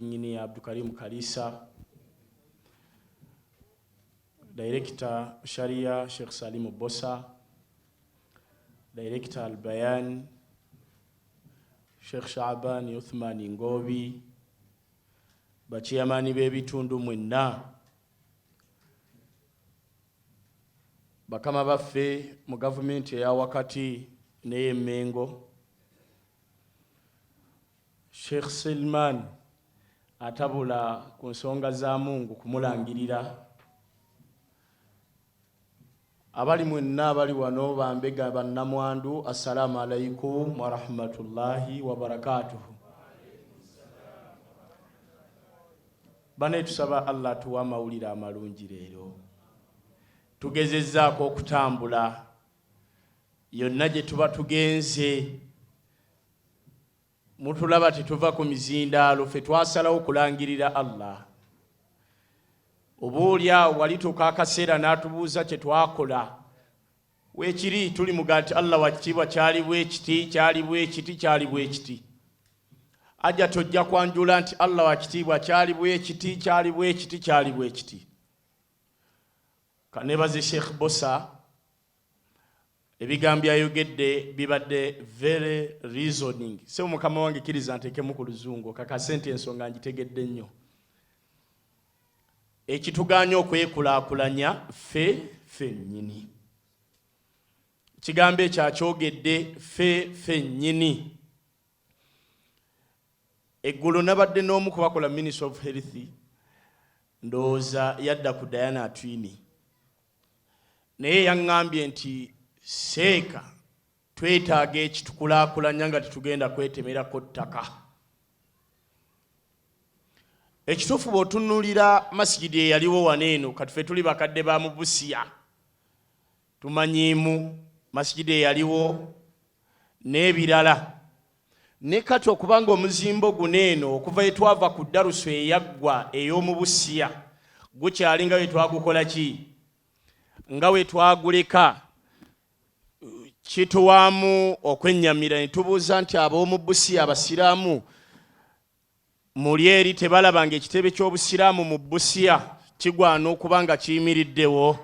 Engineer Abdukarim Kalisa, Director Sharia Sheikh Salim Bossa, Director Al-Bayan Sheikh Shaaban Uthman Ngobi, Bachiyamani b'ebitundu mwenna, bakama baffe mu government eya wakati n'ey'Emmengo, Sheikh Salman atabula ku nsonga za Mungu kumulangirira, abali mwenna abali wano bambega bannamwandu, assalamu alaikum wa rahmatullahi wa barakatuh. Bane tusaba Allah tuwa mawulira amalungi leero. Tugezezzaako okutambula yonna gye tuba tugenze, mutulaba tetuva ku mizindaalo, ffe twasalawo kulangirira Allah. Obuulya walituuka akaseera n'atubuuza kye twakola, weekiri tuli mugati Allah wakitiibwa kyali bwekiti, kyali bwekiti, kyali bwekiti. Ajja tojja kwanjula nti Allah wakitiibwa kyali bwekiti, kyali bwekiti, kyali bwekiti. Kanebaze Sheikh Bossa, ebigambo byayogedde bibadde very reasoning. Se mukama wange kiriza nteekemu ku luzungu kakasente ensonga ngitegedde nnyo. Ekituganya okwekulaakulanya ffe nnyini. Kigambo ekyo akyogedde ffe nnyini. Eggulu nabadde n'omu ku bakola Ministry of Health, ndowooza yadda ku Diana Atwini, naye yaŋŋambye nti seeka twetaaga ekitukulaakulanya nga tetugenda kwetemerako ttaka. Ekituufu bw'otunuulira masigidi eyaliwo waneeno, kati ffe tuli bakadde ba mu Busia tumanyiimu masigidi eyaliwo n'ebirala, ne kati okubanga omuzimbo guneeno okuva etwava ku Daruso eyaggwa ey'omu Busia gukyali nga wetwagukola ki, nga wetwaguleka, kituwaamu okwennyamira ne tubuuza nti ab'omu Busia abasiraamu muli eri tebalabanga ekitebe ky'obusiraamu mu Busia kigwana okuba nga kiyimiriddewo.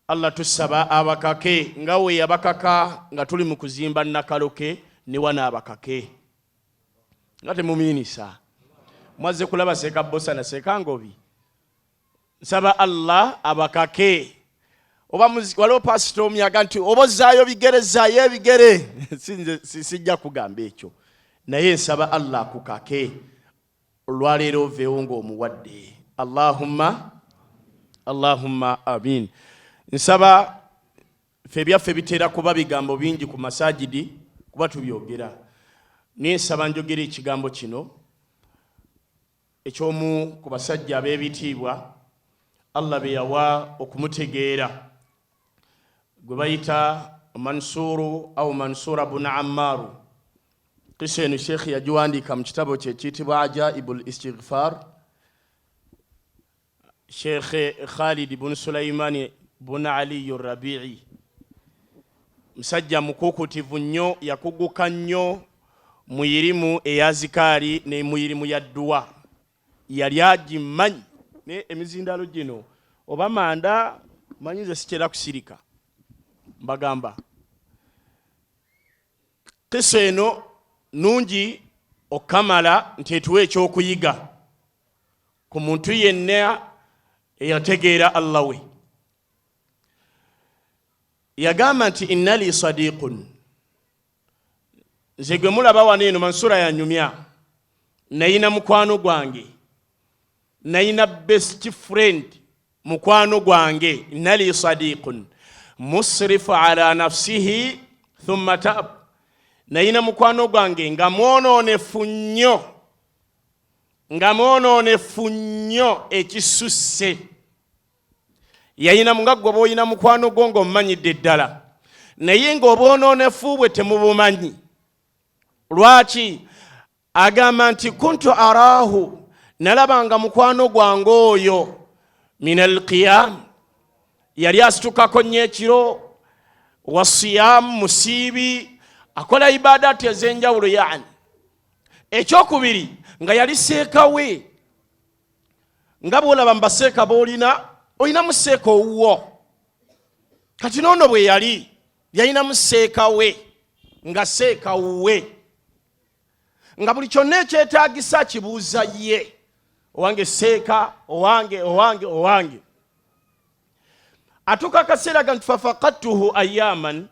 Allah tusaba abakake nga we yabakaka nga tuli mu kuzimba Nakaloke ne wana abakake nga temumiinisa. Mwaze kulaba Seeka Bossa na Seeka Ngobi, nsaba Allah abakake. Oba waliwo pasito omyaga nti obozzaayo bigere, zzaayo ebigere. Sijja kugamba ekyo, naye nsaba Allah akukake olwaleero oveewo ng'omuwadde. Allahumma amin. Nsaba ffe byaffe bitera kuba bigambo bingi ku masajidi kuba tubyogera, naye nsaba njogera ekigambo kino ekyomu ku basajja ab'ebitiibwa Allah be yawa okumutegeera, gwe bayita Mansuru au Mansura bun Ammaru. Kisa eno Sheikh yagiwandiika mu kitabo kye kiyitibwa Ajaibul Istighfar. Sheikh Khalid bun Sulaimani bun Ali Rabi'i, musajja mukukutivu nnyo, yakuguka nnyo mu yirimu eya zikaari ne mu yirimu ya dduwa, yali agimanyi. Ne emizindaalo gino oba manda manyize sikera kusirika mbagamba. Kisa eno nungi okamala nti etuwa ekyokuyiga ku muntu yenna eyategeera Allah we. Yagamba nti inna li sadiqun, nze gwe mulaba waneeno Mansura yanyumya, nayina mukwano gwange, nayina best friend mukwano gwange. Inna li sadiqun musrifu ala nafsihi thumma tab, nayina mukwano gwange nga mwonoonefu nnyo, nga mwonoonefu nnyo ekisusse. Yayina nga gwe bw'oyina mukwano gwo ng'omumanyidde ddala, naye ng'obwonoonefu bwe temubumanyi. Lwaki? Agamba nti kuntu araahu, nalabanga mukwano gwange oyo minal qiyam, yali asitukako nnyo ekiro, wasiyam musiibi, akola ibadati ez'enjawulo, yani ekyokubiri nga yali seeka we nga bwolaba mbaseeka boolina olina museeka owuwo kati noono bwe yalina museeka we nga seeka wuwe nga buli kyonna ekyetaagisa kibuuza ye owange seeka owange atuuka akaseera ga nti fafaqadtuhu ayaman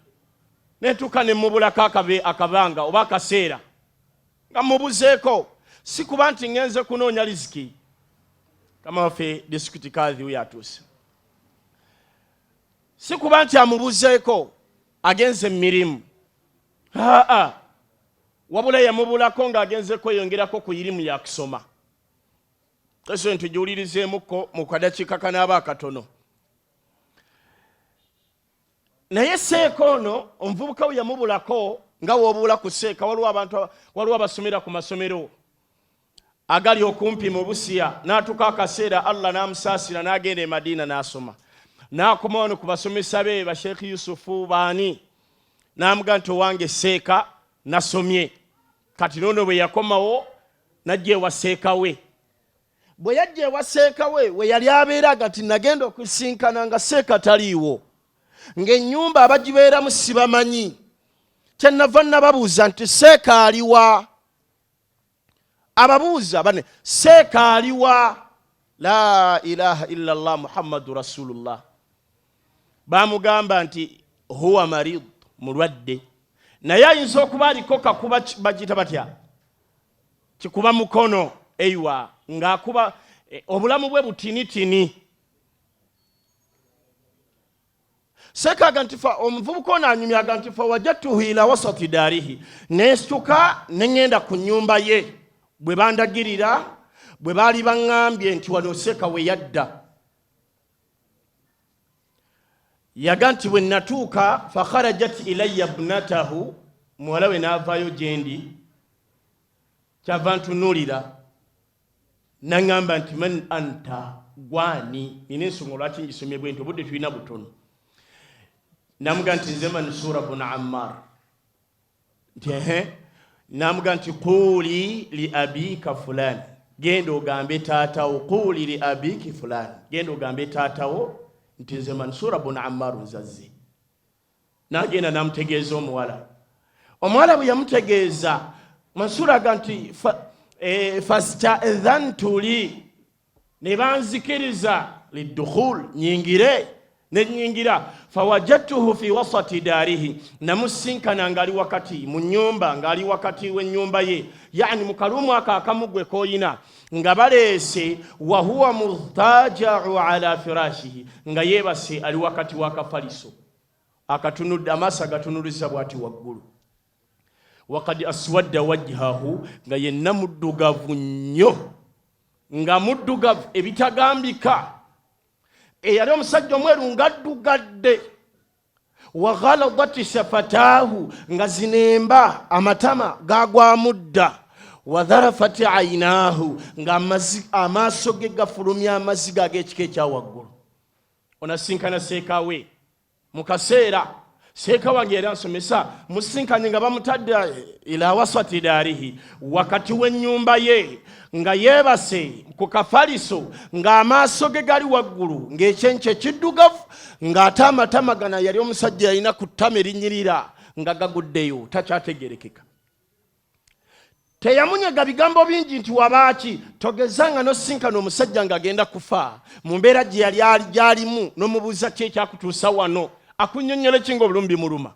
netuuka ne mubulako akabanga oba akaseera nga mubuzeeko si kuba nti ngenze kunoonya riziki kama waffe disitulikiti kadhi we atuuse si kuba nti amubuzeeko agenze mirimu wabula yamubulako ng'agenze kweyongerako ku irimu ya kusoma eso ntujiwulirizeemuko mu kadakiika kanaaba akatono naye seeka ono omuvubuka we yamubulako nga woobula ku seeka waliwo abasomera ku masomero agali okumpi mu Busiya n'atuuka akaseera Allah n'amusaasira n'agenda e Madiina n'asoma n'akoma wano ku basomesa be ba Sheikh Yusufu baani n'amuga nti owange seeka nasomye kati noono bwe yakomawo najja ewa seeka we bwe yajja ewa seeka we yali abeeraga nti nagenda okusinkana nga seeka taliiwo ng'ennyumba abagibeeramu sibamanyi kyenava nababuuza nti seeka aliwa ababuuza bane seeka aliwa la ilaha illa Allah Muhammadu Rasulullah bamugamba nti huwa marid mulwadde naye ayinza okuba aliko kakuba bagita batya kikuba mukono eiwa ng'akuba obulamu bwe butinitini seeka agantifa omuvubuka ono anyumya agantifa wajadtuhu ila wasati daarihi nesituka neŋŋenda ku nnyumba ye bwe bandagirira bwe baali baŋŋambye nti wano seeka we yadda yaga nti bwe natuuka fakharajat ilayya ibnatahu muwala we n'avaayo gyendi kyava ntunuulira naŋŋamba nti man anta gwani nina ensonga lwaki ngisomye bwe nti obudde tulina butono namuga nti nze Mansura bun Ammar nti namuga nti quli li abika fulani genda ogambe taatawo quli li abiki fulani genda ogambe taatawo nti nze Mansura bun Ammar nzazze n'agenda n'amutegeeza omuwala bwe yamutegeeza Mansura aga nti fasta'dhantu li ne banzikiriza lidukhul nyingire nenyingira fawajadtuhu fi wasati daarihi namusinkana ngali wakati mu nnyumba ngali wakati w'ennyumba ye yani mu kalumu aka akamugwe koyina nga baleese wa huwa muhtaja'u ala firashihi nga yeebase ali wakati w'akafaliso akatunudde amaaso agatunuliza bw'ati waggulu waqad aswadda wajhahu nga yenna muddugavu nnyo nga muddugavu ebitagambika eyali omusajja omweru ngaddugadde wa ghaladat shafatahu nga zinemba amatama gagwamudda wa dharafat aynahu nga amaaso ge gafulumya amaziga ag'ekika ekyawaggulu onasinkana seeka we mu kaseera seeka wange yali ansomesa musinkanye nga bamutadde ila wasati daarihi wakati w'ennyumba ye nga yeebase ku kafaliso ng'amaaso ge gali waggulu ng'ekyenkye kiddugavu ng'ate amatama gana yali omusajja yalina ku ttama erinnyirira nga gaguddeyo takyategerekeka teyamunyega bigambo bingi nti wabaaki togezanga n'osinkana omusajja ng'agenda kufa mu mbeera gye yali gyalimu n'omubuuza ki ekyakutuusa wano akunnyonnyole ki ng'obulumi bimuluma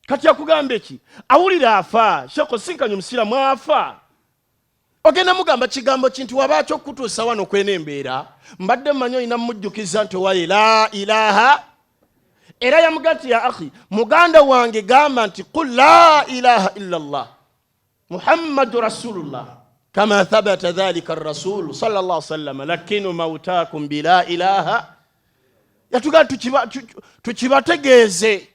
kati akugamba eki awulira afa sheko sinkanya omusiraamu afa ogenda mugamba kigambo kintu wabaaki okutuusa wano kwena embeera mbadde mmanyi olina mujjukiza nti owaye la ilaha era yamuga nti ya akhi muganda wange gamba nti qul la ilaha illa Allah Muhammadu Rasulullah kama thabata dhalika ar-rasul sallallahu alaihi wasallam lakinu mautakum bila ilaha yatuga tukibategeeze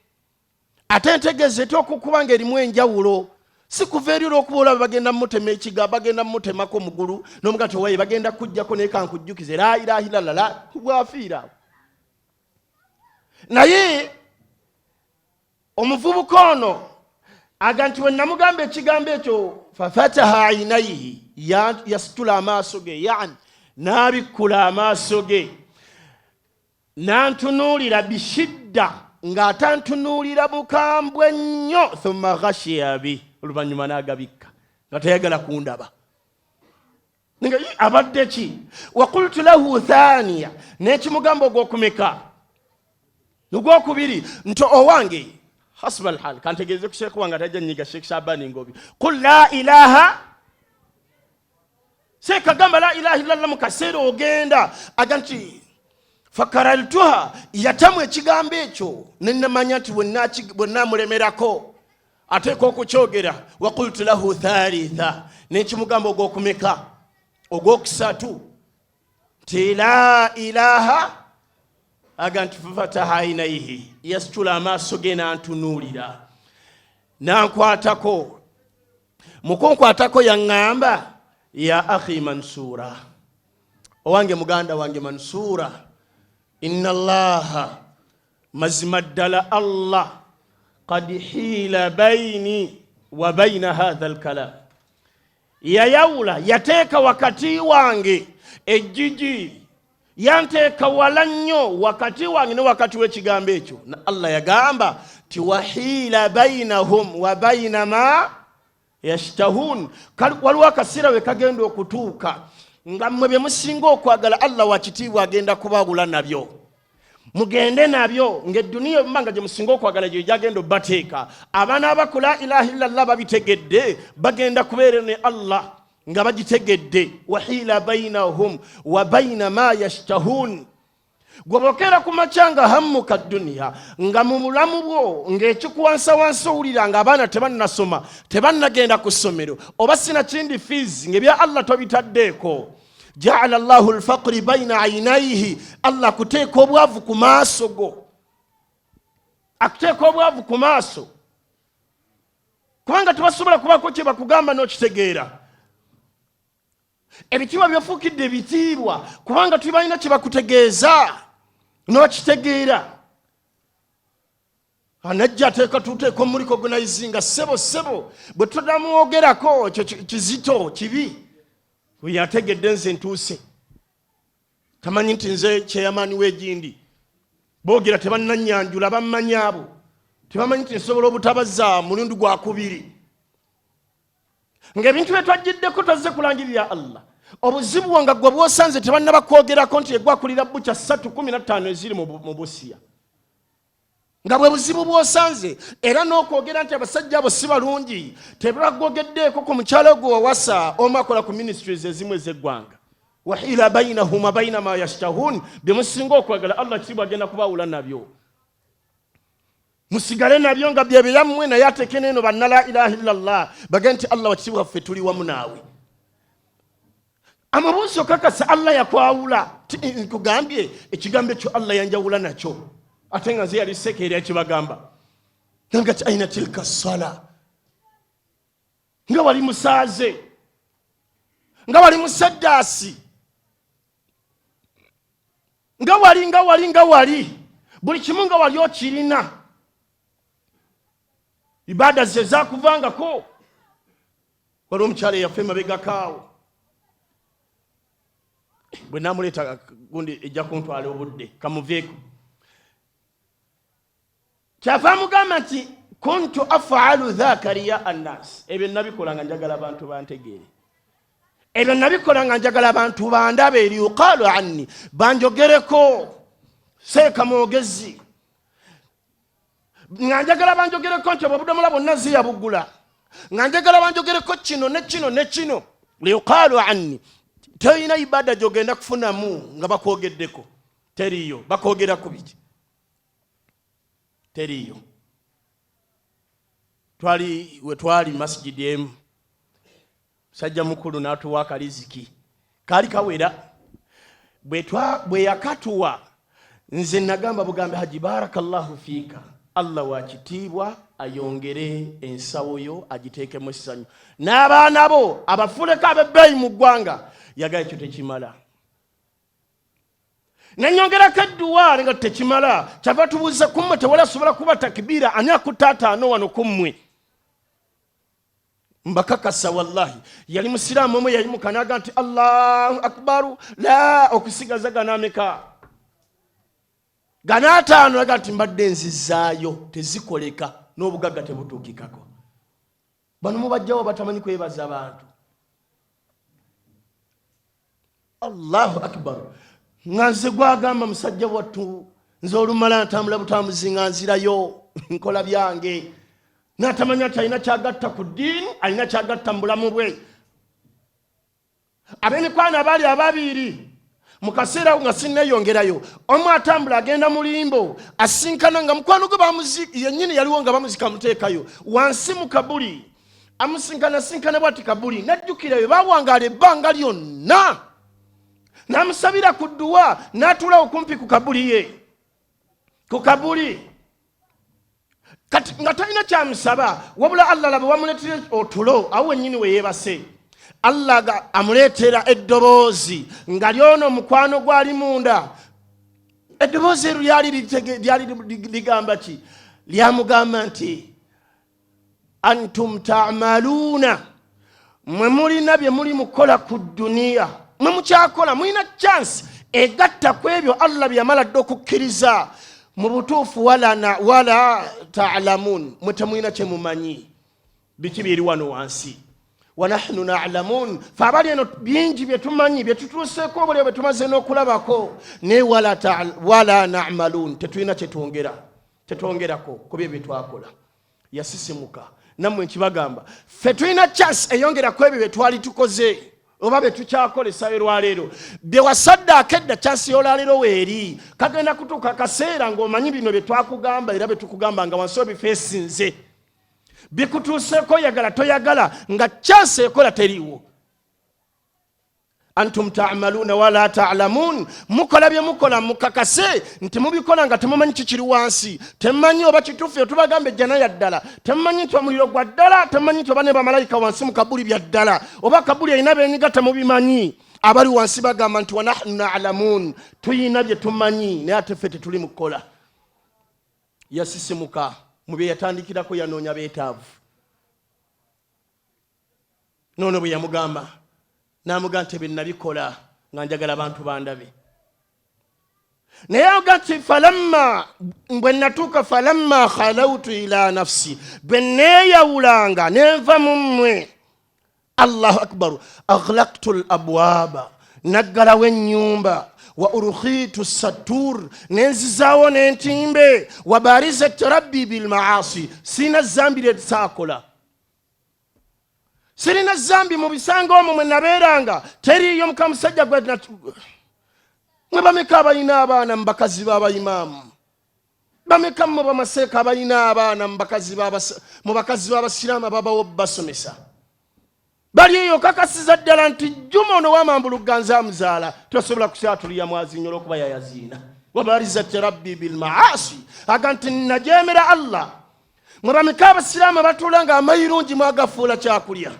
ate entegeeze tokukuba ng'erimu enjawulo si kuva eri olw'okuba bagenda mutema ekiga bagenda mutemako omugulu n'omuga nti owaye bagenda kujjako naye kankujjukize la ilaha illallah bwafiira naye omuvubuka ono aga nti we namugamba ekigambo ekyo fafataha aynayhi yastula amaaso ge, yani n'abikkula amaaso ge n'antunuulira bishidda ng'atantunuulira bukambwe nnyo, thumma ghashiya bi, oluvannyuma n'agabikka nga tayagala kundaba. Nga abadde ki? Wa qultu lahu thaniya, n'ekimugamba ogw'okumeka ogw'okubiri, nti owange hasba alhal, kantegeeze ku sheekh wange atajja nnyiga Sheikh Shabani Ngobi, qul la ilaha, sheekh agamba la ilaha illallah mu kaseera ogenda aga nti fakaraltuha, yatamu ekigambo ekyo nenamanya nti bwennamulemerako ateeka okukyogera. Wa qultu lahu thalitha, n'ekimugamba ogw'okumeka ogwokusatu, ti la ilaha, aga nti fafataha aynayhi, yasitula amaaso ge n'antunuulira, n'ankwatako. Mukunkwatako yaŋŋamba, ya akhi Mansura, owange muganda wange Mansura, inna allaha, mazima ddala Allah, qad hiila bayni wa bayna hadha alkalam, yayawula, yateeka wakati wange ejjiji, yanteeka wala nnyo wakati wange ne wakati w'ekigambo ekyo. Allah yagamba ti wahiila bainahum wa baina ma yashtahun, waliwo akaseera we kagenda okutuuka nga mmwe bye musinga okwagala Allah wakitiibwa agenda kubawula nabyo, mugende nabyo, ng'edduniya emmanga gye musinga okwagala gye gyagenda obbateeka. Abaana abakola ilaha illallah babitegedde, bagenda kubeera ne Allah nga bagitegedde. Wahiila bainahum wa baina ma yashtahun, gwobokera ku macanga hammuka dduniya, nga mu bulamu bwo ng'ekikuwansawansa owulira nga abaana tebannasoma, tebannagenda ku ssomero, oba sina kindi fees ng'ebya Allah tobitaddeeko. Ja'ala Allahu al-faqri bayna aynayhi, Allah kuteeka obwavu ku maaso go, akuteeka obwavu ku maaso, kubanga tebasobola kubako kye bakugamba n'okitegeera. Ebitiibwa byafuukidde ebitiibwa kubanga tubalina kye bakutegeeza n'okitegeera. Anajja ateeka tuteeka omuliko organizinga sebo bwe tudamwogerako ekyo kizito kibi, bwe yategedde nze ntuuse, tamanyi nti nze kyeyamaani w'egindi, boogera tebannannyanjula, bammanyi abo tebamanyi nti nsobola obutabazza mulundi gwa kubiri. Ng'ebintu bye twajjiddeko tazze kulangirira Allah, obuzibu bwanga gwe bw'osanze tebannaba kwogerako nti egwakulira bukya 3:15 eziri mu Busiya, nga bwe buzibu bw'osanze, era n'okwogera nti abasajja abo si balungi tebagwogeddeeko ku mukyalo gwe wawasa omu akola ku ministries ezimu ez'eggwanga. Wahiila bainahum wa baina ma yashtahun, bye musinga okwagala Allah kitiibwa agenda kubawula nabyo, musigale nabyo nga bye byammwe, naye ateeke n'eno banna la ilaha illallah, bagende nti Allah wakitiibwa ffe tuli wamu naawe. Amabuuzi okakasa Allah yakwawula, nkugambye ekigambo ekyo Allah yanjawula nakyo, ate nga nze yali sekeeri ekibagamba nga ti aina tilka sala, nga wali musaaze, nga wali musaddaasi, nga wali buli kimu nga wali okirina, ibada ze zakuvangako. Wali omukyala eyaffe emabegakaawo, bwe namuleeta gundi ejja kuntwala obudde kamuveeko, kyava amugamba nti kuntu afaalu dhaaka riya annas, ebyo nabikola nga njagala abantu bantegeere, ebyo nabikola nga njagala abantu bandabe, liyuqaalu anni, banjogereko seeka mwogezi, nga njagala banjogereko nti obudomola bwonna ziyabugula, nga njagala banjogereko kino ne kino ne kino, liyuqaalu anni. Teyina ibada gy'ogenda kufunamu nga bakwogeddeko, teriyo. Bakwogera ku biki? Teriyo. Twali masjidi emu, musajja mukulu n'atuwa akaliziki kaali kawera, bwe yakatuwa nze nagamba bugambe, Haji barakallahu fiika, Allah wa kitiibwa ayongere ensawo yo agiteekemu essanyu, n'abaana bo abafuleko ab'ebbeeyi mu ggwanga, yaga ekyo tekimala. Nenyongerako edduwa nga tekimala, kyava tubuuza kummwe tewali asobola kuba takibira, ani akuttaataano wano kummwe? mbakakasa wallahi yali musiraamu omwe yali mukanaga nti Allahu akbaru la okusigaza ganameka ganataano aga nti mbadde nzizaayo tezikoleka n'obugagga tebutuukikako. Bano mubajjawo batamanyi kwebaza abantu. Allahu akbar. Nganze gwagamba musajja wattu nze olumala ntambula butambuzi nganzirayo nkola byange natamanya talina kyagatta ku ddiini alina kyagatta mu bulamu bwe. Ab'emikwano abaali ababiri mu kaseera nga sinneeyongerayo omu atambula agenda mu limbo asinkana nga mukwano gwe yennyini yaliwo nga bamuzika muteekayo wansi mu kabuli amusinkana bwati kabuli najjukirayo bawangaala ebbanga lyonna namusabira ku dduwa n'atuula okumpi ku kabuli ye ku kabuli kati nga talina kyamusaba wabula Allah laba wamuleetera otulo awo wennyini we yeebase. Allah amuleetera eddoboozi nga lyono mukwano gwali munda. Eddoboozi eryo lyali ligamba ki? Lyamugamba nti antum ta'maluuna, mwe mulina bye muli mukola ku dduniya, mwe mukyakola mulina chance egatta ku ebyo Allah bye yamala dde okukkiriza mu butuufu wala ta'lamun, mwe temulina kye mumanyi biki biri wano wansi. Wa nahnu na'lamun, fabali eno bingi bye tumanyi bye tutuuseeko obulyo bye tumaze n'okulabako ne wala na'malun, tetulina kye twongerako ku bye twakola. Yasisimuka nammwe nkibagamba ffe tulina chance eyongera ku ebyo bye twali tukoze oba bye tukyakolesa olwaleero. Bye wasaddaako edda chance y'olwaleero weeri, kagenda kutuuka kaseera ng'omanyi bino bye twakugamba era bye tukugamba nga wansi obifeesinze bikutuuseeko yagala toyagala nga chance ekola teriiwo. Antum ta'maluna wala ta'lamun, mukola bye mukola mukakase nti mubikola nga temumanyi kikiri wansi, temumanyi oba kituufu tubagambe jjana ya ddala, temumanyi nti omuliro gwa ddala, temumanyi nti oba ne bamalayika wansi mu kabuli bya ddala, oba kabuli erina byenyiga temubimanyi. Abali wansi bagamba nti wa nahnu na'lamun, tuyina bye tumanyi naye ate ffe tetuli mu kukola. Yasisimuka mu bye yatandikirako yanoonya beetaavu. Noono bwe yamugamba n'amugamba nti bye nabikola nga njagala abantu bandabe. Naye avuga nti bwe natuuka falamma khalawtu ila nafsi, bwe neeyawulanga nenva mu mmwe, Allahu akbar, aghlaqtu al-abwaaba, naggalawo ennyumba, wa urkhitu sattur, nenzizaawo n'entimbe, wa barizat rabbi bil maasi, sina zambi lye saakola. Sirina zambi mu bisanga omwo mwe nabeeranga teriiyo mukamusajja gwe mwe bameka abalina abaana mu bakazi b'abayimaamu, bameka mmwe bamaseeka abalina abaana mu bakazi b'abasiraamu ababawo basomesa. Bali eyo kakasiza ddala nti Juma ono w'amambulugganza amuzaala tosobola kusaatulira mwazinyo olw'okuba yayaziina. Wa barizat rabbi bil maasi, aga nti najeemera Allah. Mwe bameka abasiraamu batuula nga amayirungi mwagafuula kyakulya,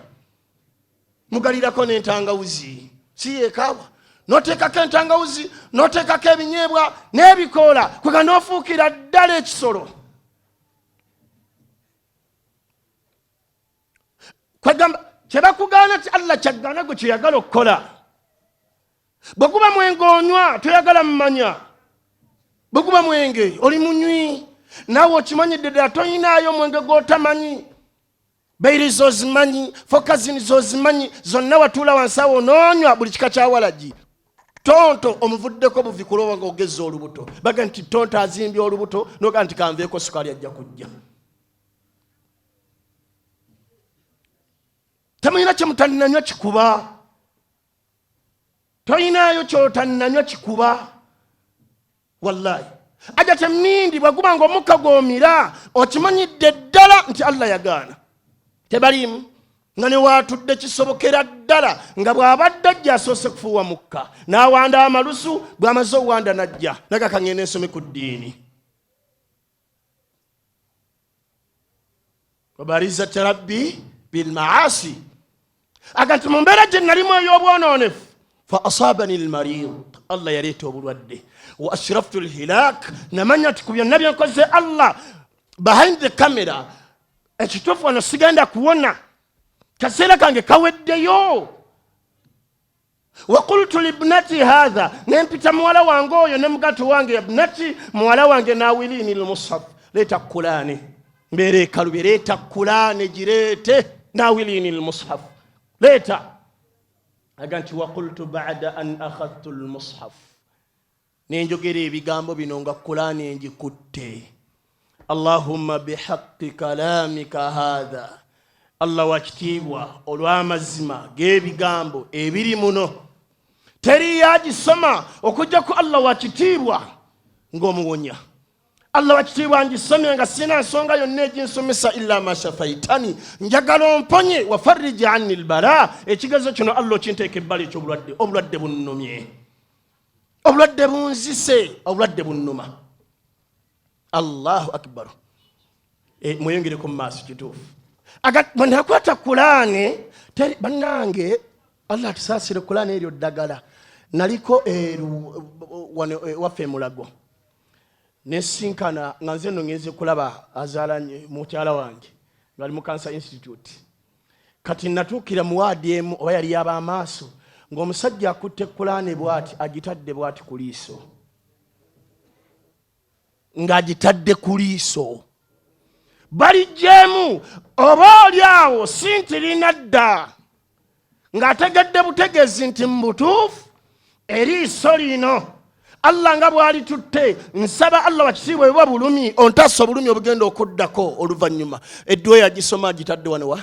mugalirako n'entangawuzi, si yeekaawa n'oteekako entangawuzi n'oteekako ebinyeebwa n'ebikoola kwega n'ofuukira ddala ekisolo. Kwegamba kye bakugaana ti Allah kyaggaana gwe kyeyagala okukola. Bwe guba mwenge onywa toyagala mumanya, bwe guba mwenge oli munywi naawe okimanyidde ddala toyinaayo mwenge gw'otamanyi. Beiri zozimanyi, fokazini zozimanyi, zonna watuula wansi awo noonywa buli kika kya walagi. Tonto omuvuddeko buvi kulooba ng'ogezza olubuto, baga nti tonto azimbye olubuto noga nti kanveeko sukaali ajja kujja. Temulina kye mutaninanywa kikuba, toyinaayo kyotaninanywa kikuba. Wallahi aja temindi bwe guba ng'omukka gw'omira okimanyidde ddala nti Allah yagaana. Tebalimu nga ne waatudde kisobokera ddala nga bw'abadde ajja asoose kufuuwa mukka n'awanda amalusu, bw'amaze owanda n'ajja nagaka ngende nsome ku ddiini. Wabarizat rabbi bil maasi, aga nti mu mbeera gye nalimu ey'obwonoonefu fa asaabani al-mariid, Allah yaleeta obulwadde, wa ashraftu al-hilaak, namanya nti ku byonna bye nkoze Allah behind the camera ekituufu wano sigenda kuwona. kaseera kange kaweddeyo. Waqultu libnati hadha, nempita muwala wange oyo ne mugato wange ibnati, muwala wange nawilini lmushaf, leeta Qur'ani mbeera ekalubye, leeta Qur'ani gireete, nawilini lmushaf leeta. Aga nti waqultu ba'da an akhadhtu lmushaf, nenjogera ebigambo bino nga Qur'ani engikutte. Allahumma bihaqqi kalamika hadha, Allah wakitiibwa olw'amazima g'ebigambo ebiri muno, teri yagisoma okujjako Allah wakitiibwa ng'omuwonya. Allah wakitiibwa ngisomye nga sina nsonga yonna eginsomesa illa ma shafaitani, njagala omponye wafarriji anni albala, ekigezo kino Allah okinteeka ebbala eky'obulwadde, obulwadde bunnumye, obulwadde bunzise, obulwadde bunnuma. Allahu akbar. Mweyongereko mu maaso kituufu. Bw'anakwata Qur'ani, bannange Allah tusaasire Qur'ani eryo ddagala. Naliko waffe Mulago, nesinkana nga nze nno ngenze kulaba azaalanye mukyala wange ng'ali mu Cancer Institute. Kati natuukira mu waadi emu oba yali yaba amaaso ng'omusajja akutte Qur'ani bw'ati agitadde bw'ati ku liiso, ng'agitadde ku liiso. Balijjemu oba oli awo sintirina dda ng'ategedde butegezi nti mu butuufu eriiso lino Allah nga bw'ali tutte, nsaba Allah wakitiibwa bwe bulumi ontassa obulumi obugenda okuddako oluvannyuma. Edduwa yagisoma agitadde wano wa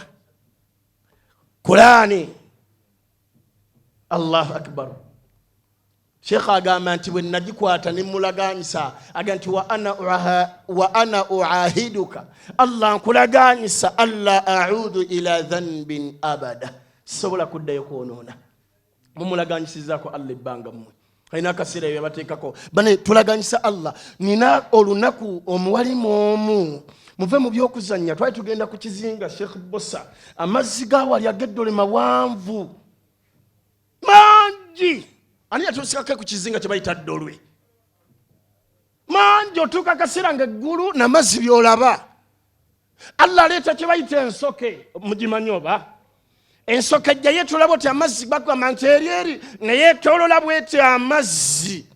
Qur'ani. Allahu akbar. Sheikh agamba nti bwe nagikwata ne mulaganyisa, aga nti wa ana uahiduka, Allah nkulaganyisa alla a'udu ila dhanbin abada, sobola kuddayo kwonoona. Mumulaganyisizaako Allah ebbanga mmwe. Alina akaseera ebyo bateekako bane tulaganyisa Allah. Nina olunaku omuwalimu omu muve mu byokuzannya, twali tugenda ku kizinga Sheikh Bossa, amazzi gaawali ag'eddole mawanvu mangi. Ani yatusikako ku kizinga kye bayita Ddolwe mangi, otuuka akaseera ng'eggulu n'amazzi by'olaba. Allah aleeta kye bayita ensoke, mugimanyi oba? Ensoke ejja yeetolaba oti amazzi bagamba nti eri naye yeetoolola bw'eti amazzi.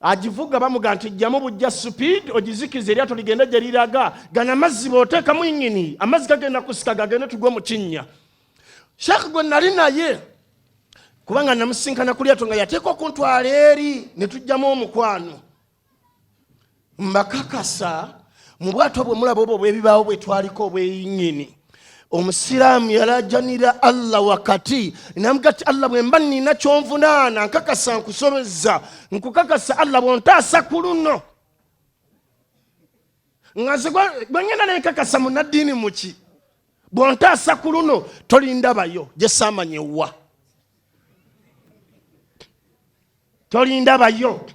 Agivuga bamuga nti jjamu bujja speed ogizikiza eryato ligenda gye liraga, gana amazzi bw'oteekamu yingini amazzi gagenda kusika gagende tugwe mu kinnya. Sheikh gwe nali naye kubanga namusinkana ku lyato nga yateeka okuntwala eri ne tujjamu omukwano. Mbakakasa mu bwato bwe mulaba obwo bw'ebibaawo bwe twaliko obweyingini, omusiraamu yalajanira Allah wakati namugati Allah bwe mba nina kyonvunaana nkakasa nkusobezza, nkukakasa Allah bw'ontaasa ku luno nga nze gwengenda nenkakasa munnaddiini muki, bw'ontaasa ku luno tolindabayo gye saamanye wa, tolindabayo.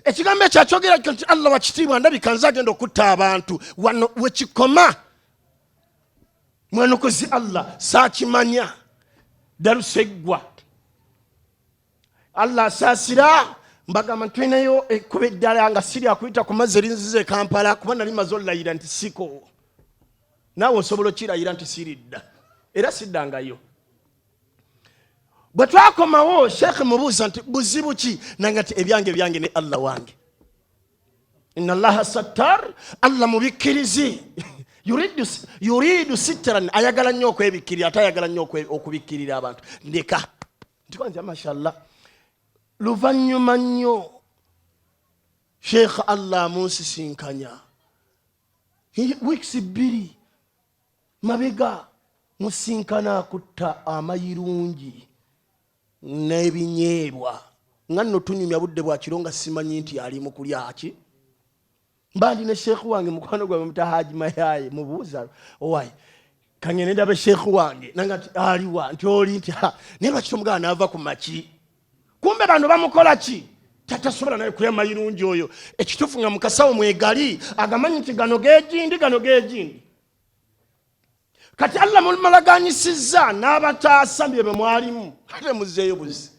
Ekigambo ekyo akyogera nti Allah wakitiibwa ndabika nze agenda okutta abantu wano wekikoma. Mwanukuzi Allah saakimanya daluseggwa. Allah asaasira mbagamba ntwenayo ekkuba eddala nga siri akuyita ku mazzi erinzize Kampala kuba nali maze olayira nti siko. Naawe osobola okirayira nti siridda era siddangayo. Bwe twakomawo Sheikh mubuuza nti buzibu ki, nanga nti ebyange ne Allah wange. Inna Allaha sattar, Allah mubikkirizi. Yuridu sitran, ayagala nnyo okwebikkirira, atayagala nnyo okubikkirira abantu. Ndeka nti kwanza mashallah luvannyuma nnyo Sheikh Allah munsisinkanya weeks 2 mabega musinkana akutta amayirungi n'ebinyeebwa nga nno tunyumya budde bwa kiro nga simanyi nti ali mu kulya ki. Mbandi ne Sheikh wange mukwano gwa mutahaji mayaye mubuuza owai kangene ndabe Sheikh wange nanga aliwa nti oli nti ne lwaki mugana nava ku maki, kumbe bano bamukola ki tatasobola naye kulya mayirungi oyo. Ekitufu nga mukasawo mwegali agamanyi nti gano geegindi. Kati Allah mulaganyisizza n'abataasa bye mwalimu ate muzeeyo buzi.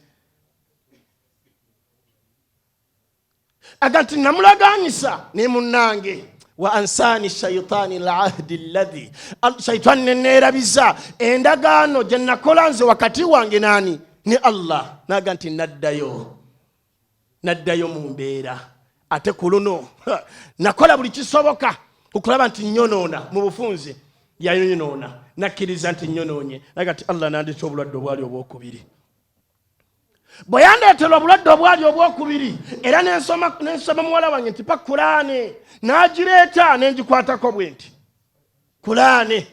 Agati namulaganyisa ne munnange wa ansani shaytani al-ahdi alladhi shaytan nenerabiza endagaano gye nakola nze wakati wange nani ni Allah naga nti naddayo mu mbeera ate ku luno nakola buli kisoboka okulaba nti nyonoona mu bufunze yayonoona nakkiriza nti nyonoonye naga nti Allah nandetse obulwadde obwali obwokubiri bwe yandeetera obulwadde obwali obwokubiri era nensoma muwala wange nti pa Kurani n'agireeta nengikwatako bwe nti Kurani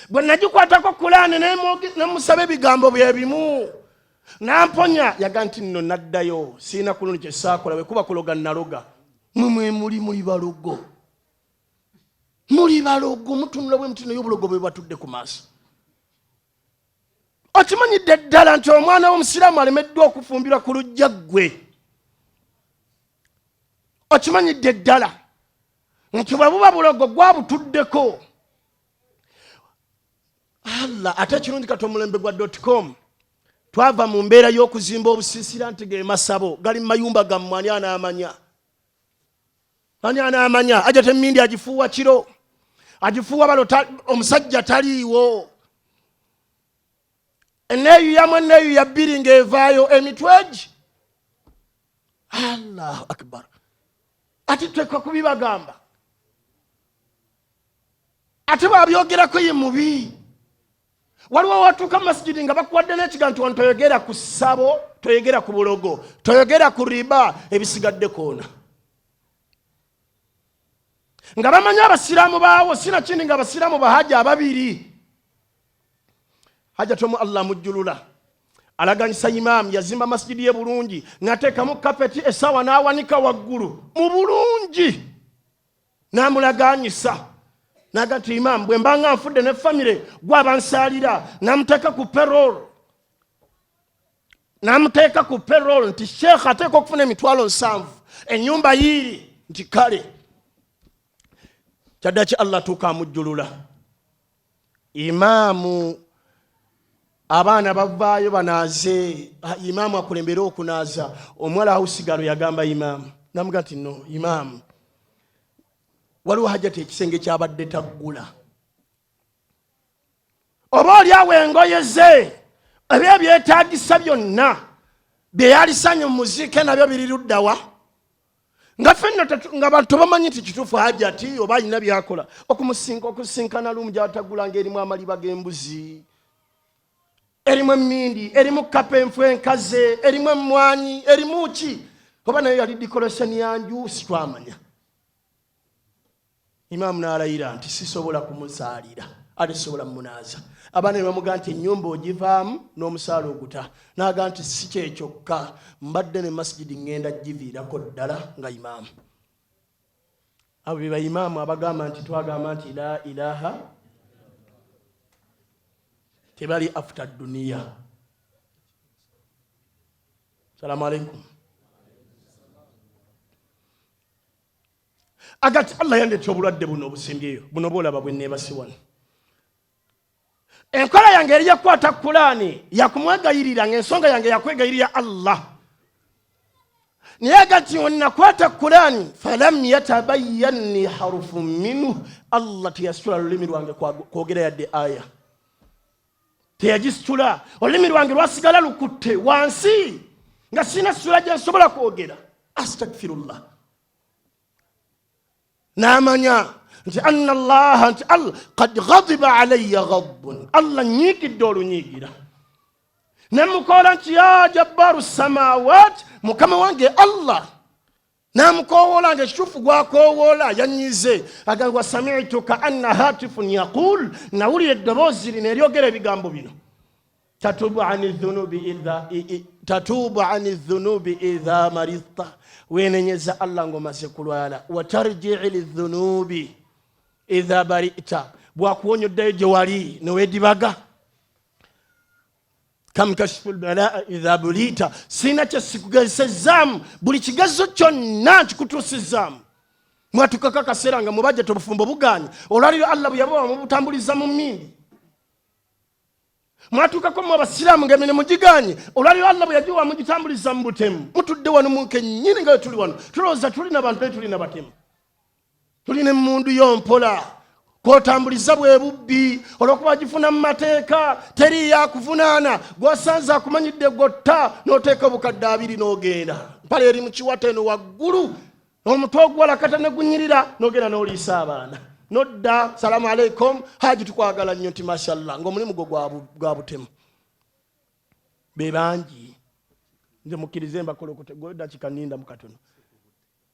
bwe nagikwatako Kurani nemusaba ebigambo bye bimu namponya yaga nti nno naddayo siina kuluni kye saakola bwe kuba kuloga naloga mwe muli balogo mutunula bwe mutino y'obulogo bwe batudde ku maaso okimanyidde ddala nti omwana w'omusiraamu alemeddwa okufumbirwa ku lujja ggwe okimanyidde ddala nti bwe buba bulogo gwabutuddeko Allah ate ekirungi kati omulembe gwa .com twava mu mbeera y'okuzimba obusiisira nti ge masabo gali mu mayumba gammwe ani anaamanya ajate emmindi agifuuwa kiro agifuuwa balo omusajja taliiwo eneeyuya bbiri ng'evaayo emitwegi Allahu akbar ati twekwa kubibagamba ate babyogerako ye mubi waliwo watuuka mu masijidi nga bakuwadde n'ekigambo nti wano toyogera ku ssabo toyogera ku bulogo toyogera ku riba ebisigadde koona nga bamanyi abasiraamu baawo sina kindi nga abasiraamu bahaja ababiri hajatomu Allah mujjulula alaganyisa imaamu yazimba masijidi ye bulungi n'ateekamu kapeti esawa n'awanika waggulu mu bulungi n'amulaganyisa naga nti imaamu bwe mbanga nfudde ne famire gwabansalira namuteeka ku payroll nti sheekh ateeka okufuna emitwalo 7 ennyumba yiri nti kale kyaddaaki Allah tuuka amujjulula imaamu abaana bavaayo banaaze imaamu akulembera okunaaza omuwala awusigalo yagamba imaamu namuga nti no imaamu waliwo hajjati ekisenge kyabadde taggula oba oliawo engoye ze ebyo ebyetaagisa byonna bye yalisanye mu muziike nabyo biri luddawa nga ffenna nga bantu bamanyi nti kituufu hajjati oba alina byakola okusinkana lumu gyataggulanga erimu amaliba g'embuzi erimu emmindi erimu kapa enfu enkaze erimu emmwanyi erimu ki oba nayo yali decoration yanju sitwamanya imaamu n'alayira nti sisobola kumuzaalira ate sisobola munaaza abaana ne bamugaa nti ennyumba ogivaamu n'omusaala oguta n'agaa nti si kyekyokka mbadde ne masijidi ŋŋenda giviirako ddala nga imaamu abo be baimaamu abagamba nti twagamba nti la ilaha tebali after duniya. Salamu alaikum. Agati Allah yandetye obulwadde buno obusimbyeyo buno bwolaba bwe neebasiwano. Enkola yange yali yakwata Kurani yakumwegayirira ng'ensonga yange yakwegayirira Allah. Naye agati onnakwata Kurani falam yatabayyanni harufun minhu Allah tiyasitula lulimi lwange kwogera yadde aya. Teyagisitula olulimi lwange lwasigala lukutte wansi nga sina situla gye nsobola kwogera. Astaghfirullah. Namanya nti anna Allah nti Allah qad ghadiba alayya ghadbun Allah nyigidde olunyigira namukola nti ya jabbaru samawati mukama wange Allah namukowola nti ekituufu gwakoowola yanyize agamba sami'tu ka anna hatifun yaqul nawulira eddoboozi lino eryogera ebigambo bino tatubu ani dhunubi idha maridta wenenyeza Allah ngomaze kulwala watarji'i lidhunubi idha barita bwakuwonyoddayo gye wali newedibaga kam kashful balaa idha bulita sina kye sikugezesezaamu buli kigezo kyonna kikutuusizaamu mwatukako akaseera nga mubajja obufumbo buganya olwaliro Allah bwe yabawa mubutambuliza mu mmindi Mwatukako mu abasiraamu ng'emene mugiganye olwaliro Allah bwe yagiwa mugitambuliza mu butemu mutudde wano mu nkennyini nga tuli wano tulowooza tulina bantu naye tulina batemu tulina emmundu y'ompola kwotambuliza bwe bubbi olw'okuba gifuna mu mateeka teri yakuvunaana gw'osanze akumanyidde gotta n'oteeka obukadde 2 n'ogenda mpala eri mu kiwata eno waggulu omutwe ogwalakata ne gunyirira n'ogenda n'oliisa abaana nodda salamu alaikum haji tukwagala nnyo nti mashallah ng'omulimu gwo gwa butemu be bangi nze mukkirize mbakolokote gwe dakika nninda mu katono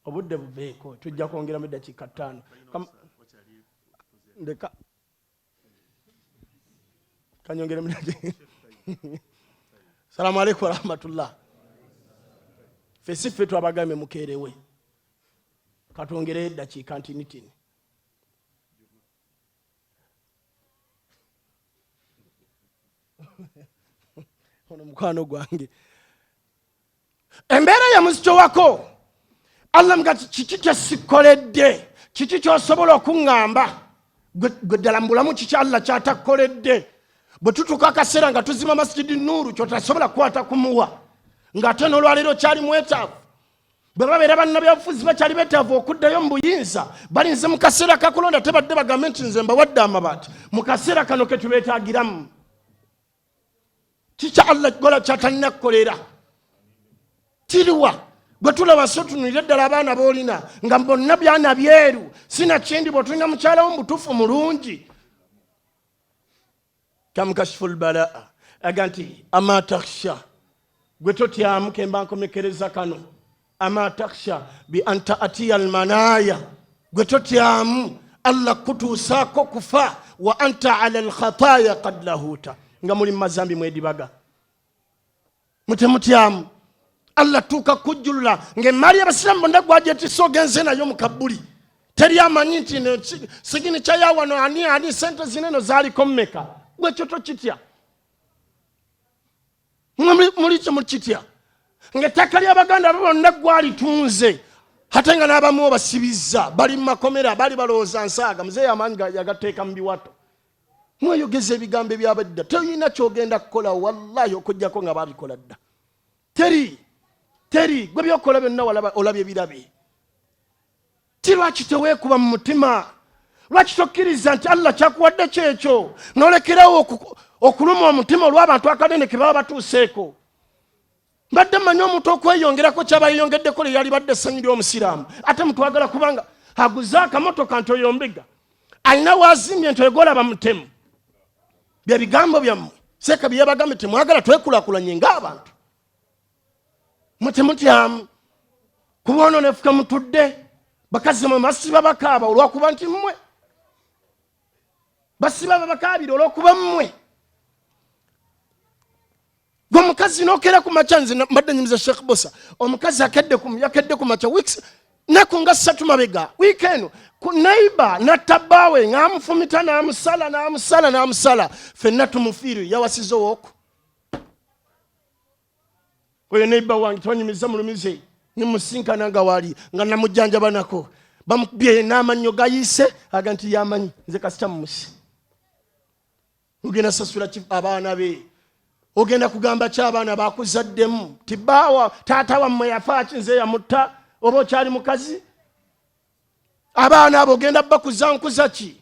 obudde buveeko tujja kwongeramu eddakiika 5 ndeka kanyongeremu salamu alaikum warahmatullah ffe twabagambe mukeerewe katwongere eddakiika ntinitini ono mukwano gwange embeera ya muzito wako Allah mga kiki kyasikoledde kiki kyosobola okuŋŋamba gwe ddala mbulamu kiki Allah kyatakoledde bwe tutuuka akaseera nga tuzima masjidi nuuru kyotasobola kukwata kumuwa ng'ate n'olwaleero kyali mwetaavu bwe babeera bannabyabufuzi bakyali beetaavu okuddayo mu buyinza balinze mu kaseera kakulonda tebadde bagambe nti nze mbawadde amabaati mu kaseera kano ke tubeetaagiramu kiki Allah gola kyatalina kukolera kiriwa bwe tulaba so tunulira ddala abaana boolina nga bonna byana byeru sina kindi bwe tulina mukyala wo mutuufu mulungi kamukashifu lbalaa aga nti ama takhsha gwe totyamu kemba nkomekereza kano ama takhsha bi anta atiya almanaya gwe totyamu Allah kutuusaako kufa wa anta ala alkhataya qad lahuta nga muli mazambi mwedibaga mutemutyamu Allah tuka kujjulula ng'emali y'abasiraamu bonna gwagyettisa ogenze nayo mu kabbuli teri amanyi nti sigini kyayawano ani sente zineno zaaliko mmeka gwekyo tokitya muli kyo mukitya ng'ettaka ly'abaganda bonna gwalitunze ate nga n'abamu obasibizza bali mu makomera bali balowooza nsaaga muzeeyi amaanyi yagateeka mu biwato mweyogeza ebigambo ebyabadda toyina kyogenda kukola wallahi okujjako nga babikola dda teri gwe byokola byonna olabye birabe ti lwaki teweekuba mu mutima lwaki tokkiriza nti Allah kyakuwadde kyekyo n'olekerawo okuluma omutima olw'abantu akanene ke baba batuuseeko mbadde mmanyi omuntu okweyongerako kyaba yeyongeddeko lye yali badde essanyu ly'omusiraamu ate mutwagala kubanga aguze akamotoka nti oyombega alina waazimbye nti oyegolaba mutemu bya bigambo byammwe seeka bye yabagambe temwagala twekulaakulanye ng'abantu mutemutyamu kuba ono nefuka mutudde bakazi mwe basiba bakaaba olw'okuba nti mmwe basiba babakaabira olw'okuba mmwe gwe omukazi n'okera ku makya nze mbadde nyumiza Sheikh Bosa omukazi yakedde ku makya weeks naku nga 3 mabega weekend ku neighbor natabaawe ng'amufumita n'amusala ffenna tumufiiru yawasiza owooko oyo neighbor wange twanyumiza mulumize nimusinkana nga wali nga namujjanjaba nako bamukubye n'amannyo gayiise aga nti yamanyi nze kasita mumusi ogenda sasula abaana be ogenda kugamba ky'abaana bakuzaddemu tibaawa taata wammwe yafaaki nze yamutta oba okyali mukazi abaana abo ogenda bakuza nkuza ki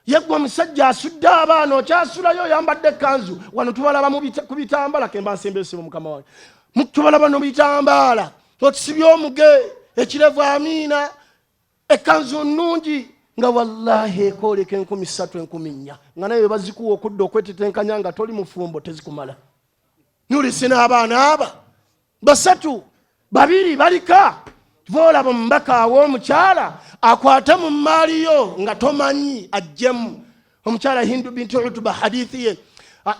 yeggwa omusajja asudde abaana okyasulayo oyambadde ekkanzu wano tubalaba ku bitambala kemba nsembesibo mukama wange tubalaba no bitambala otusibye omuge ekirevu amiina ekkanzu nnungi nga wallahi ekooleka 3,000 4,000 nga naye bazikuwa okudda okwetetenkanya nga toli mufumbo tezikumala nulisi n'abaana aba 3 2 balika voolaba omubaka aw'omukyala akwate mu maaliyo nga tomanyi ajjemu omukyala Hindu binti Utuba hadithi ye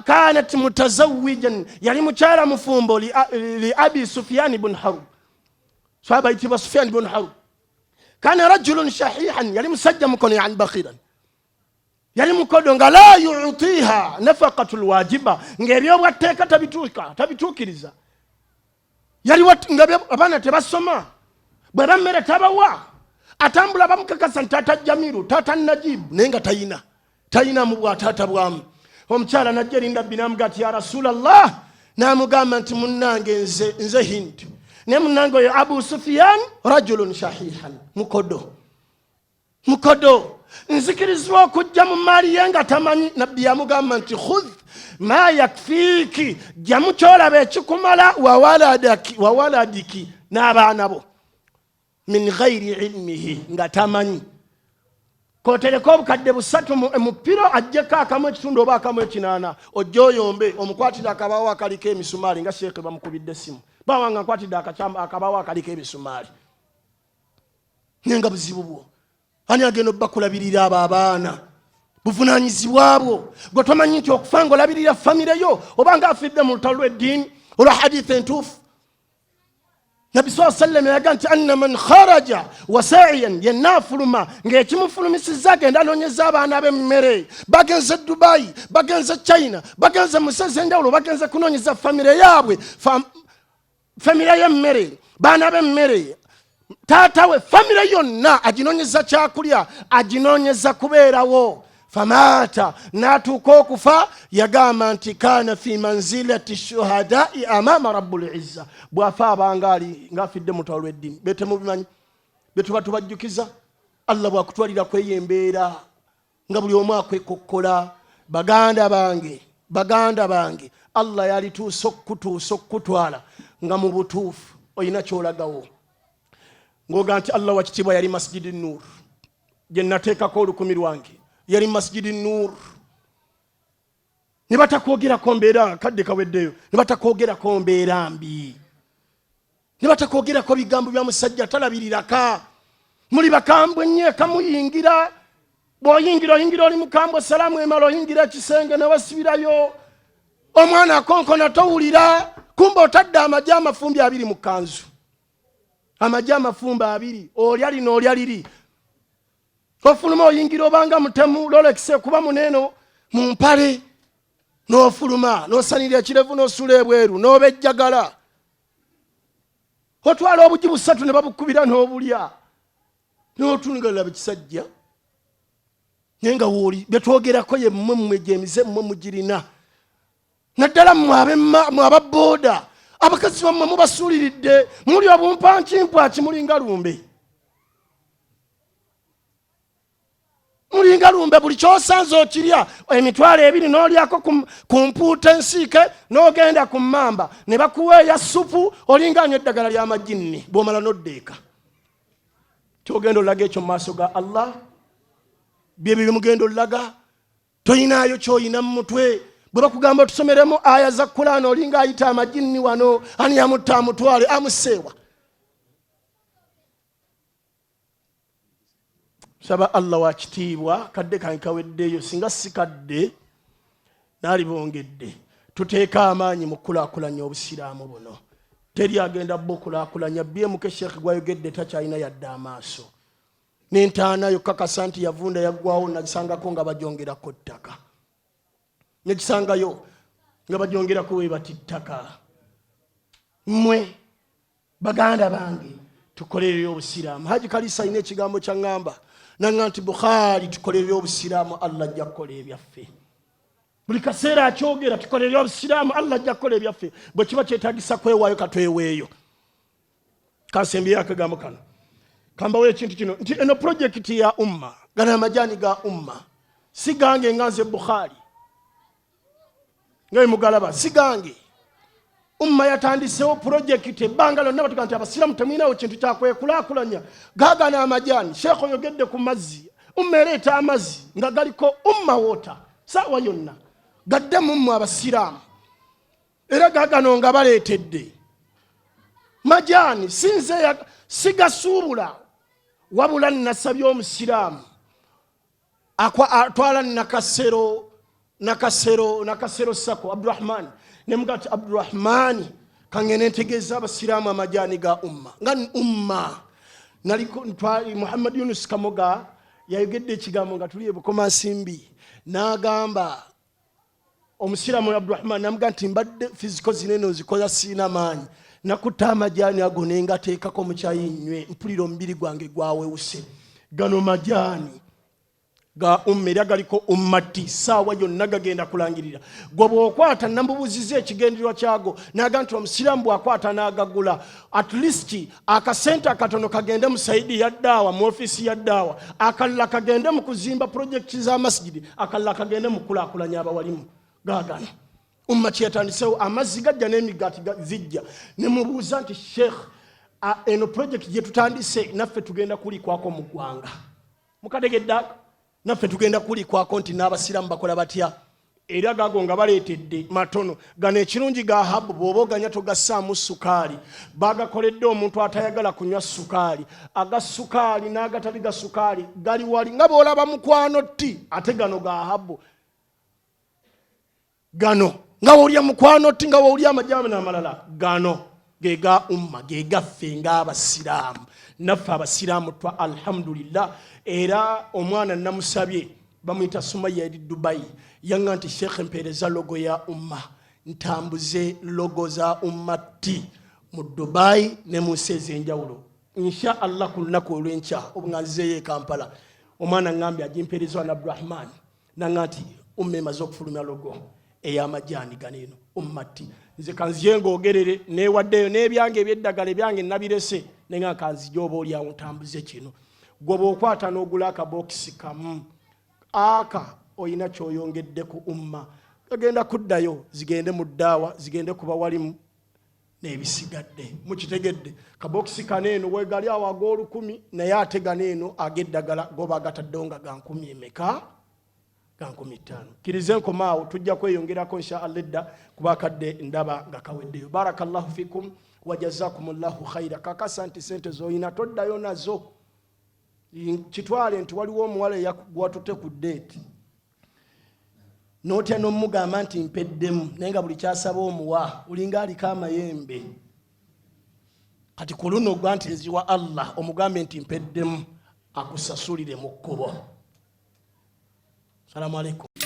kanat mutazawijan yali mukyala mufumbo li abi Sufyan ibn Harb sahaba yitibwa Sufyan ibn Harb kana rajulun shahihan yali musajja mukono yani bakhiran yali mukodo nga la yu'tiha nafaqatul wajiba ng'ebyobwatteeka tabituukiriza yali nga abaana tebasoma bwe bammere tabawa atambula bamukakasa nti tata Jamiru tata Najibu naye nga tayina mu bwataata bwamu omukyala najja eri nabbi n'amugamba nti ya rasulallah, n'amugamba nti munnange nze Hind, ne munnange oyo Abu Sufyan rajulun shahihan, mukodo nzikirizibwa okujja mu maali ye nga tamanyi. Nabbi yamugamba nti khudh ma yakfiiki, jjamu kyolaba ekikumala wa waladiki, n'abaana bo, min ghairi ilmihi, nga tamanyi. Kotereko obukadde 3 mu piro, ajjeko akamu ekitundu oba akamu ekinaana, ojja oyombe omukwatira akabaawo akaliko emisumaali nga sheekhe bamukubidde simu, bawanga nkwatidde akabaawo akaliko ebisumaali. Nenga buzibu bwo, ani agenda obbakulabirira abo abaana? Buvunaanyizibwa bwo. Gwe tomanyi nti okufa ng'olabirira famire yo obanga afidde mu lutalo lw'eddiini olwa hadithi entuufu. Nabbi sallallahu alayhi wa sallam yaga nti anna man kharaja wa sa'iyan, yenna afuluma ng'ekimufulumisizza agenda anoonyeza abaana b'emmere, bagenze Dubai, bagenze China, bagenze mu nsi ez'enjawulo, bagenze kunoonyeza famire yaabwe, famire y'emmere, baana b'emmere, taata we, famire yonna aginoonyeza kyakulya, aginoonyeza kubeerawo. Famata, n'atuuka okufa, yagamba nti kaana fi manzilati shuhadai amama rabbul izza. Bw'afa abanga ali ng'afidde mu lutalo lw'eddiini. Bete mubimanyi, betuba tubajjukiza Allah bw'akutwalira kweyembeera nga buli omu akwekokkola. Baganda bange, Allah yalituusa okutwala nga mu butuufu oyina kyolagawo, ng'oga nti Allah wa kitiibwa yali Masjidi Nur, gye nateekako olukumi lwange, yali Masjidi Nur. Ne batakwogerako mbeera kadde kaweddeyo, ne batakwogerako mbeera mbi, ne batakwogerako bigambo bya musajja talabiriraka. Muli bakambwe nnyo, kamuyingira, bw'oyingira oyingira oli mukambwe, salaamu emala oyingira ekisenge ne wasibirayo. Omwana akonkona towulira, kumba otadde amagye amafumbi 2 mu kanzu, amagye amafumbi 2, olya lino olya liri. Ofuluma oyingira obanga mutemu lolekise kuba muneeno mu mpale, n'ofuluma n'osanira ekirevu n'osula ebweru n'obejjagala, otwala obugi 3 ne babukubira n'obulya, n'otungalira bekisajja. Naye nga wooli betwogerako ye mmwe gyemize mmwe mugirina. Naddala mmwe ababooda, abakazi bammwe mubasuuliridde, muli obumpankimpwaki, mulinga lumbe. Mulinga lumbe, buli kyosanze okirya, emitwalo 2 n'olyako ku mpuuta ensiike, n'ogenda ku mmamba ne bakuweeya supu, olinga anywa eddagala ly'amajjinni, bw'omala n'oddeeka. Kyogenda olaga ekyo mu maaso ga Allah, byebyo bimugenda olaga. Toyinaayo kyoyina mu mutwe. Bwe bakugamba otusomeremu aya za Qur'an, olinga ayita amajjinni wano, ani yamutta amutwale amuseewa. Saba Allah wa kitiibwa, kadde kange kaweddeyo, singa sikadde naali bongedde, tuteeka amaanyi mu kulaakulanya obusiraamu buno. Teri agenda bukulaakulanya, BMK Sheikh gwayogedde takyalina yadde amaaso. N'entaana yokakasa nti yavunda yaggwawo, nagisangako nga bajongerako ttaka, negisangayo nga bajongerako we bati ttaka. Mmwe baganda bange, tukolerere obusiraamu. Haji Kalisa alina ekigambo kyaŋŋamba, nanga nti Bukhari, tukolerere obusiraamu, Allah ajja kukola ebyaffe. Buli kaseera akyogera, tukolerere obusiraamu, Allah ajja kukola ebyaffe. Bwe kiba kyetaagisa kwewaayo, katweweeyo. Kansembyeyo akagambo kano, kambawo ekintu kino nti eno projekiti ya umma, gana amajani ga umma, si gange nga nze Bukhari nga mugalaba, si gange. Umma yatandisewo projekiti ebbanga lyonna, batuga nti abasiraamu temwinawo kintu kyakwekulaakulanya, gaagana amajani. Sheekh oyogedde ku mazzi, umma ereeta amazzi nga galiko umma water saawa yonna, gadde mu mmwe abasiraamu, era gaagano nga baleetedde majani. Sinze sigasuubula, wabula nasabye omusiraamu atwala nakasero Sako Abdurrahman, ne mugati Abdurrahman, kangene ntegeeza abasiraamu amajani ga umma nga umma. Naliko ntwali Muhammad Yunus Kamoga yayogedde ekigambo nga tuli ebukoma nsimbi, n'agamba omusiraamu Abdurrahman, namuga nti mbadde fiziko zinene ozikola siina maanyi, nakutta amajani ago nenga teekako mu kyayi nnywe, mpulira omubiri gwange gwawewuse. Gano majani ga era galiko ummati saawa yonna gagenda kulangirira. Gwe bw'okwata namubuuziza ekigendererwa kyago naga nti omusiraamu bw'akwata n'agagula at least akasente akatono kagende mu saidi ya ddaawa mu ofiisi ya ddaawa, akalala kagende mu kuzimba projekiti z'amasijidi, akalala kagende mu kulaakulanya abawalimu. Gaagano ummati yatandisewo amazzi gajja n'emigaati zijja, ne mubuuza nti sheekh eno projekiti gye tutandise naffe tugenda kulikwako mu ggwanga. Mukategedde naffe tugenda kulikwako nti n'abasiraamu bakola batya. Era gago nga baleetedde matono gano ekirungi ga habu bw'oba oganya togassaamu sukaali. Bagakoledde omuntu atayagala kunywa sukaali, aga sukaali n'agatali ga sukaali gali wali nga bw'olaba mukwano ti, ate gano ga habu. Gano nga bw'olya mukwano ti, nga bw'olya amajaamu n'amalala, gano ge ga umma, ge gaffe ng'abasiraamu. Naffe abasiraamu twa alhamdulillah. Era omwana namusabye bamuyita Sumaya eri Dubai, yanga nti Sheikh mpeereza logo ya umma, ntambuze logo za ummati mu Dubai ne mu nsi ez'enjawulo. Insha Allah ku lunaku olw'enkya obunganzizeeyo e Kampala, omwana ngambye agimpeerezwa na Abdurrahman, nanga nti umma emaze okufulumya logo ey'amajaani ganeeno ummati. Nze kanziye ng'ogerere neewaddeyo n'ebyange eby'eddagala ebyange nabirese, nenga kanzije oba oli awo ntambuze kino. Gwe bw'okwata n'ogula akabokisi kamu aka oyina ky'oyongedde ku umma, gagenda kuddayo zigende mu ddaawa, zigende ku bawalimu n'ebisigadde. Mukitegedde kabokisi kaneeno weegali awo ag'olukumi, naye ate ganeeno ag'eddagala goba agataddewo nga ga 10 emeka? Ga 15. Kirize nkomaawo, tujja kweyongerako insha Allah edda kuba kadde ndaba nga kaweddeyo. Barakallahu fikum wa jazakumullahu khaira. Kakasa nti sente z'oyina toddayo nazo. Kitwale nti waliwo omuwala eyagwatute ku date n'otya n'omugamba nti mpeddemu, naye nga buli kyasaba omuwa olinga aliko amayembe. Kati ku luno gwa nti eziwa Allah omugambe nti mpeddemu, akusasulire mu kkubo. Salamu alaikum.